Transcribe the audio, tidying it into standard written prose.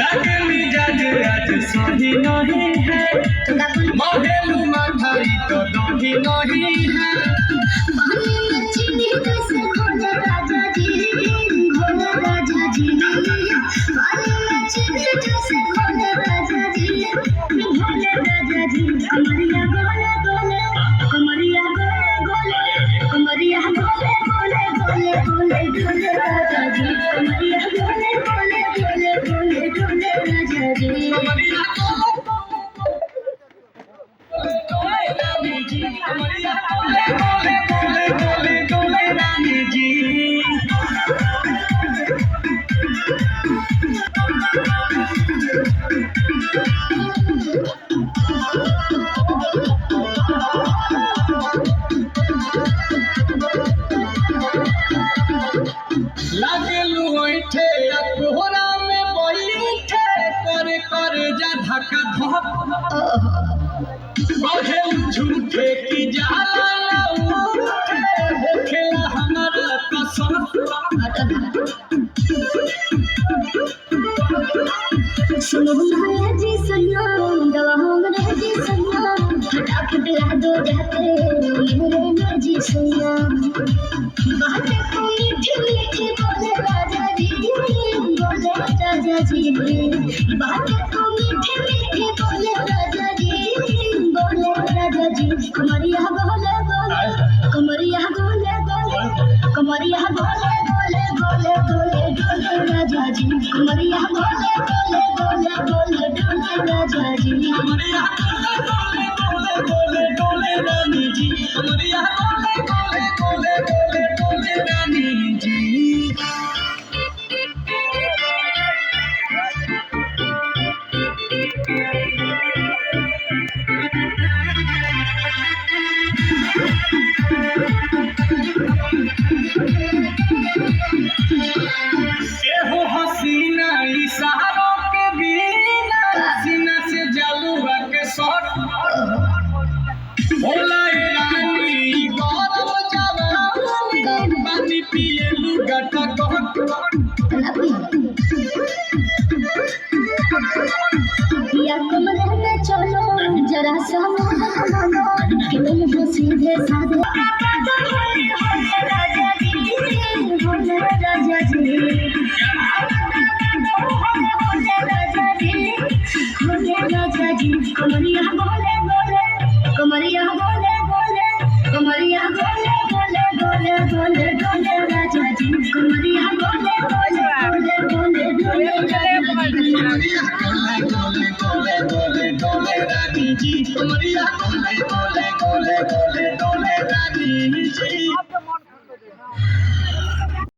लगे मिजाज आज सही नहीं है, महेलू माठाई तो दही नहीं है। पानी में चीनी जैसे घोले राजा जी, घोले राजा जी। पानी में चीनी जैसे घोले राजा जी, घोले राजा जी। कमरिया गोले गोले, कमरिया गोले गोले, कमरिया गोले गोले गोले गोले गोले राजा जी। कमरिया गोले गोले गोले गोले गोले राजा जी। कमरिया गोले गोले गोले गोले रानी जी। लागलू ओठे कोहरा में बैठे कर कर जा धक्का धक, कहेलू झूठे की जाला ना उठे, होखेला हमारा कसम। सुनो माया जी सैया, दवा हमरे जी सैया, फटाफट ला दो जाते मेरे जी सैया। बातें को मीठी मीठी बोले राजा जी, बोले राजा जी। बातें को मीठी मीठी बोले राजा जी, बोले राजा जी। कमरिया गोले गोले, कमरिया गोले गोले, कमरिया गोले गोले गोले गोले गोले राजा जी। कमरिया गोले गोले गोले गोले गोले राजा जी। कमरिया गोले गोले गोले गोले रानी जी। कमरिया गोले गोले गोले गोले गोले रानी जी। एहो हसीना इशारों के बिना, सीना से जलुआ के शॉट भोला रानी गौरव जवानी, पानी पिए लुगटा कहट। या कमरे में चलो जरा सा कि तुम हो सीधे साधे राजा जी, भोले राजा जी। भोले राजा जी, भोले राजा जी। कमरिया गोले गोले, कमरिया गोले गोले, कमरिया गोले गोले गोले गोले गोले राजा जी। कमरिया गोले गोले गोले गोले गोले राजा जी। कमरिया गोले गोले गोले गोले गोले रानी जी। कमरिया गोले गोले गोले गोले गोले रानी जी।